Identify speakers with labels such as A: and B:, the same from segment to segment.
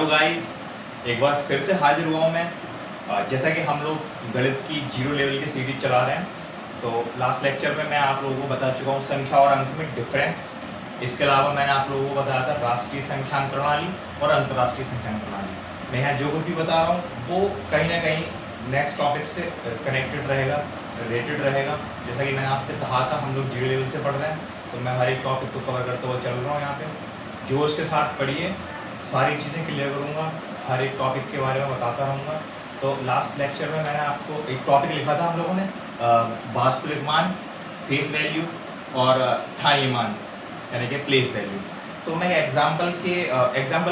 A: Hello guys, एक बार फिर से हाजिर हुआ हूँ मैं। जैसा कि हम लोग गणित की जीरो लेवल की सीरीज चला रहे हैं, तो लास्ट लेक्चर में मैं आप लोगों को बता चुका हूँ संख्या और अंक में डिफरेंस। इसके अलावा मैंने आप लोगों को बताया था राष्ट्रीय संख्यांक प्रणाली और अंतर्राष्ट्रीय संख्यांक प्रणाली। मैं यहाँ जो कुछ भी बता रहा हूँ वो कहीं ना कहीं नेक्स्ट टॉपिक से कनेक्टेड रहेगा, रिलेटेड रहेगा। जैसा कि मैंने आपसे कहा था, हम लोग जीरो लेवल से पढ़ रहे हैं, तो मैं हर एक टॉपिक को कवर करते हुए चल रहा हूँ। यहाँ पे जो उसके साथ पढ़िए, सारी चीज़ें क्लियर करूँगा, हर एक टॉपिक के बारे में बताता रहूँगा। तो लास्ट लेक्चर में मैंने आपको एक टॉपिक लिखा था हम लोगों ने, वास्तविक मान, फेस वैल्यू और स्थायी मान यानी कि प्लेस वैल्यू। तो मैं एग्जाम्पल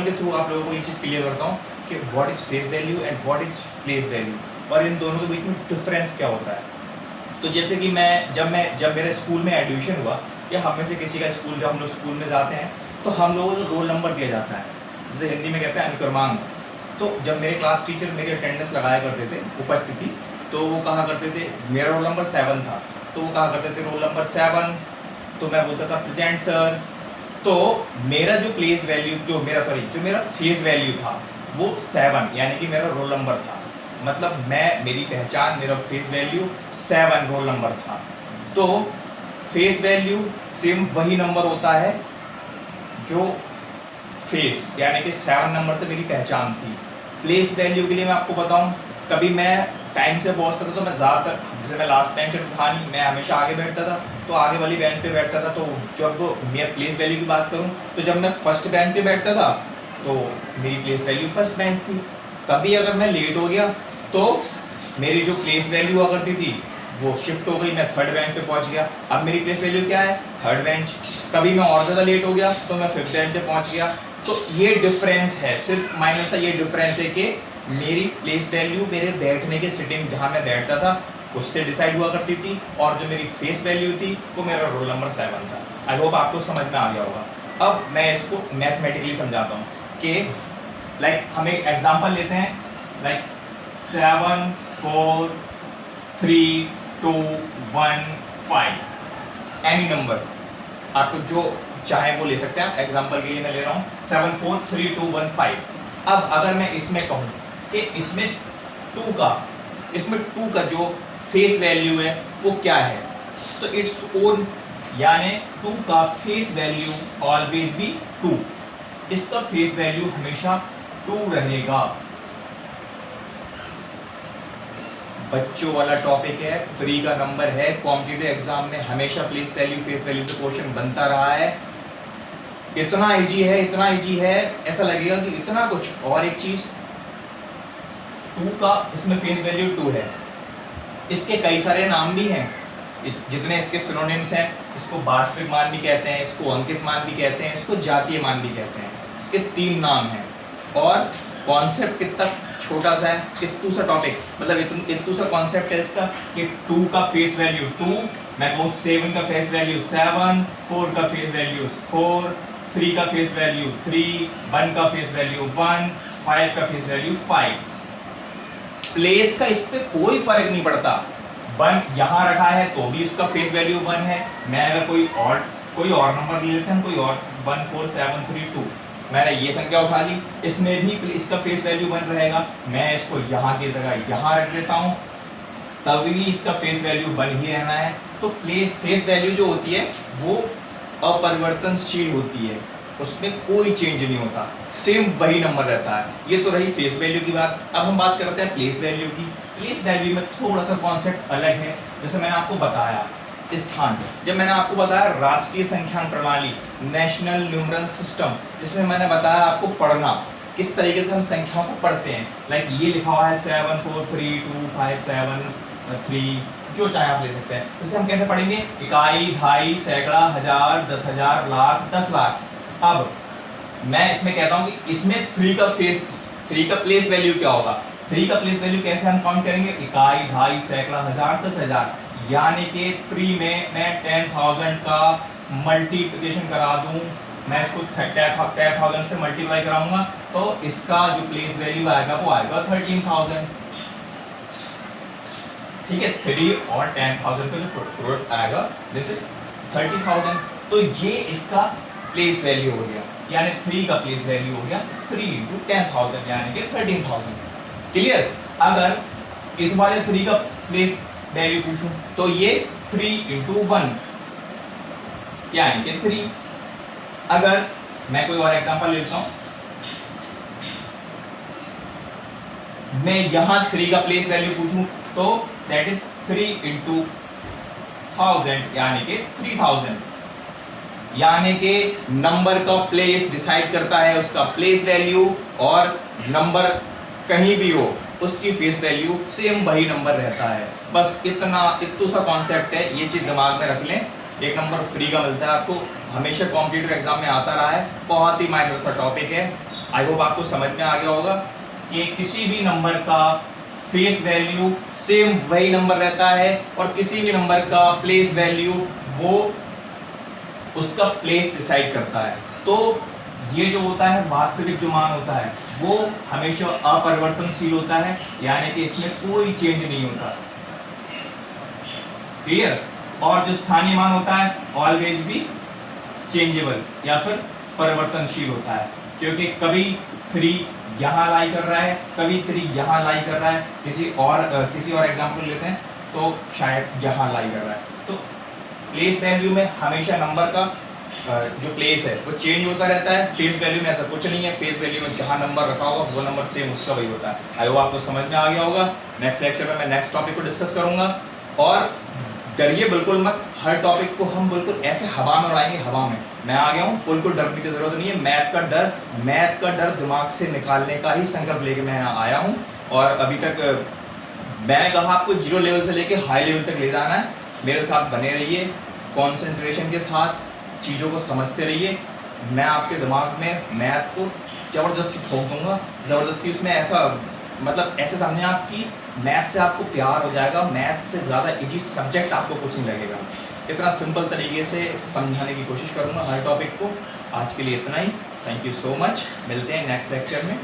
A: के थ्रू आप लोगों को ये चीज़ क्लियर करता हूँ कि what is face value and what is place value, और इन दोनों के बीच में डिफरेंस क्या होता है। तो जैसे कि जब मेरे स्कूल में एडमिशन हुआ, या हम में से किसी का स्कूल, जब हम लोग स्कूल में जाते हैं तो हम लोगों को रोल नंबर दिया जाता है, जिसे हिंदी में कहते हैं अनुक्रमांक। तो जब मेरे क्लास टीचर मेरी अटेंडेंस लगाया करते थे, उपस्थिति, तो वो कहा करते थे, मेरा रोल नंबर 7 था, तो वो कहा करते थे रोल नंबर 7, तो मैं बोलता था प्रेजेंट सर। तो मेरा जो प्लेस वैल्यू, जो मेरा फेस वैल्यू था वो 7 यानी कि मेरा रोल नंबर था। मतलब मेरी पहचान, मेरा फेस वैल्यू 7 रोल नंबर था। तो फेस वैल्यू सेम वही नंबर होता है जो फेस यानी कि 7 नंबर से मेरी पहचान थी। प्लेस वैल्यू के लिए मैं आपको बताऊं, कभी मैं टाइम से पहुंचता था तो मैं ज़्यादातर, जैसे मैं लास्ट बेंच पर था नहीं, मैं हमेशा आगे बैठता था, तो आगे वाली बेंच पे बैठता था। तो जब मैं प्लेस वैल्यू की बात करूं, तो जब मैं फर्स्ट बेंच पे बैठता था तो मेरी प्लेस वैल्यू फर्स्ट बेंच थी। कभी अगर मैं लेट हो गया तो मेरी जो प्लेस वैल्यू हुआ करती थी वो शिफ्ट हो गई, मैं थर्ड बेंच पे पहुंच गया। अब मेरी प्लेस वैल्यू क्या है? Third bench. कभी मैं और ज़्यादा लेट हो गया तो मैं फिफ्थ बेंच पे पहुंच गया। तो ये डिफरेंस है, सिर्फ माइनर सा ये डिफरेंस है कि मेरी प्लेस वैल्यू मेरे बैठने के सिटिंग जहाँ मैं बैठता था उससे डिसाइड हुआ करती थी, और जो मेरी फेस वैल्यू थी वो मेरा रोल नंबर 7 था। आई होप आपको समझ में आ गया होगा। अब मैं इसको मैथमेटिकली समझाता हूँ कि हम एक एग्जाम्पल लेते हैं, 7 4 3 2 1 5, एनी नंबर आपको जो चाहे वो ले सकते हैं। एग्जाम्पल के लिए मैं ले रहा हूँ 7 4 3 2 1 5। अब अगर मैं इसमें कहूँ कि इसमें 2 का जो फेस वैल्यू है वो क्या है, तो इट्स ओन, यानी 2 का फेस वैल्यू ऑलवेज भी 2। इसका फेस वैल्यू हमेशा 2 रहेगा। बच्चों वाला टॉपिक है, फ्री का नंबर है, कॉम्पिटिटिव एग्जाम में हमेशा प्लेस वैल्यू फेस वैल्यू से क्वेश्चन बनता रहा है। इतना इजी है, ऐसा लगेगा कि इतना कुछ। और एक चीज, 2 का इसमें फेस वैल्यू 2 है, इसके कई सारे नाम भी हैं, जितने इसके सिनोनिम्स हैं। इसको वास्तविक मान भी कहते हैं, इसको अंकित मान भी कहते हैं, इसको जातीय मान भी कहते हैं। इसके 3 नाम हैं, और कॉन्सेप्ट कितना छोटा सा है, कितू सा टॉपिक, मतलब इतू सा कॉन्सेप्ट है इसका कि 2 का फेस वैल्यू 2, मैं कहूँ 7 का फेस वैल्यू 7, 4 का फेस वैल्यू 4, 3 का फेस वैल्यू 3, 1 का फेस वैल्यू 1, 5 का फेस वैल्यू 5। प्लेस का इस पे कोई फर्क नहीं पड़ता। 1 यहाँ रखा है तो भी इसका फेस वैल्यू 1 है। मैं अगर कोई और नंबर ले लेते हैं, कोई और 1 4 7 3 2, मैंने ये संख्या उठा ली, इसमें भी इसका फेस वैल्यू 1 रहेगा। मैं इसको यहाँ की जगह यहाँ रख देता हूँ, तभी इसका फेस वैल्यू 1 ही रहना है। तो फेस वैल्यू जो होती है वो अपरिवर्तनशील होती है, उसमें कोई चेंज नहीं होता, सेम वही नंबर रहता है। ये तो रही फेस वैल्यू की बात। अब हम बात करते हैं प्लेस वैल्यू की। प्लेस वैल्यू में थोड़ा सा कॉन्सेप्ट अलग है। जैसे मैंने आपको बताया स्थान, जब मैंने आपको बताया राष्ट्रीय संख्यांक प्रणाली, नेशनल न्यूमरल सिस्टम, जिसमें मैंने बताया आपको पढ़ना किस तरीके से हम संख्याओं को पढ़ते हैं। ये लिखा हुआ है 7 4 3 2 5 7 3, जो चाहे आप ले सकते हैं। इससे हम कैसे पढ़ेंगे? इकाई, दहाई, सैकड़ा, हजार, 10,000, लाख, 10 लाख। अब मैं इसमें कहता हूँ कि इसमें 3 का प्लेस वैल्यू क्या होगा? 3 का प्लेस वैल्यू कैसे हम काउंट करेंगे? इकाई, दहाई, सैकड़ा, हजार, 10,000, यानी कि 3 में मैं 10,000 का मल्टीप्लिकेशन करा दूं, मैं इसको 10,000 से मल्टीप्लाई कराऊंगा, तो इसका जो प्लेस वैल्यू आएगा वो आएगा 13,000। ठीक है, 3 और 10,000 का जो प्रोडक्ट आएगा, दिस इज 30,000। तो ये इसका प्लेस वैल्यू हो गया, यानी 3 का प्लेस वैल्यू हो गया 3 इंटू 10,000 यानी कि 13,000। क्लियर? अगर इस वाले 3 का प्लेस वैल्यू पूछूं तो ये 3 इंटू 1 यानी कि 3। अगर मैं कोई और एग्जांपल लेता हूं, मैं यहां 3 का प्लेस वैल्यू पूछूं तो दैट इज 3 इंटू 1000 यानी कि 3000। यानी कि नंबर का प्लेस डिसाइड करता है उसका प्लेस वैल्यू, और नंबर कहीं भी हो उसकी फेस वैल्यू सेम वही नंबर रहता है। बस इतना सा कॉन्सेप्ट है, ये चीज दिमाग में रख लें। एक नंबर फ्री का मिलता है आपको, हमेशा कॉम्पिटिटिव एग्जाम में आता रहा है, बहुत ही माइनर सा टॉपिक है। आई होप आपको समझ में आ गया होगा कि किसी भी नंबर का फेस वैल्यू सेम वही नंबर रहता है, और किसी भी नंबर का प्लेस वैल्यू वो उसका प्लेस डिसाइड करता है। तो ये जो होता है वास्तविक जो मान होता है वो हमेशा अपरिवर्तनशील होता है, यानी कि इसमें कोई चेंज नहीं होता। क्लियर? और जो स्थानीय मान होता है ऑलवेज भी चेंजेबल या फिर परिवर्तनशील होता है, क्योंकि कभी 3 यहाँ लाई कर रहा है, कभी 3 यहाँ लाई कर रहा है। किसी और एग्जांपल लेते हैं तो शायद यहाँ लाई कर रहा है। तो प्लेस वैल्यू में हमेशा नंबर का जो प्लेस है वो चेंज होता रहता है। फेस वैल्यू में ऐसा कुछ नहीं है, फेस वैल्यू में जहाँ नंबर रखा होगा वो नंबर सेम उसका वही होता है। आई होप आपको समझ में आ गया होगा। नेक्स्ट लेक्चर में मैं नेक्स्ट टॉपिक को डिस्कस करूंगा, और डरिए बिल्कुल मत, हर टॉपिक को हम बिल्कुल ऐसे हवा में उड़ाएंगे, हवा में। मैं आ गया हूँ, बिल्कुल डरने की जरूरत नहीं है। मैथ का डर दिमाग से निकालने का ही संकल्प लेके मैं आया हूँ, और अभी तक मैंने कहा आपको 0 लेवल से लेके हाई लेवल तक ले जाना है। मेरे साथ बने रहिए, कॉन्सेंट्रेशन के साथ चीज़ों को समझते रहिए। मैं आपके दिमाग में मैथ को ज़बरदस्ती ठोक दूंगा, ज़बरदस्ती उसमें ऐसा मतलब ऐसे समझें आप कि मैथ से आपको प्यार हो जाएगा। मैथ से ज़्यादा इजी सब्जेक्ट आपको कुछ नहीं लगेगा। इतना सिंपल तरीके से समझाने की कोशिश करूँगा हर टॉपिक को। आज के लिए इतना ही। थैंक यू सो मच, मिलते हैं नेक्स्ट लेक्चर में।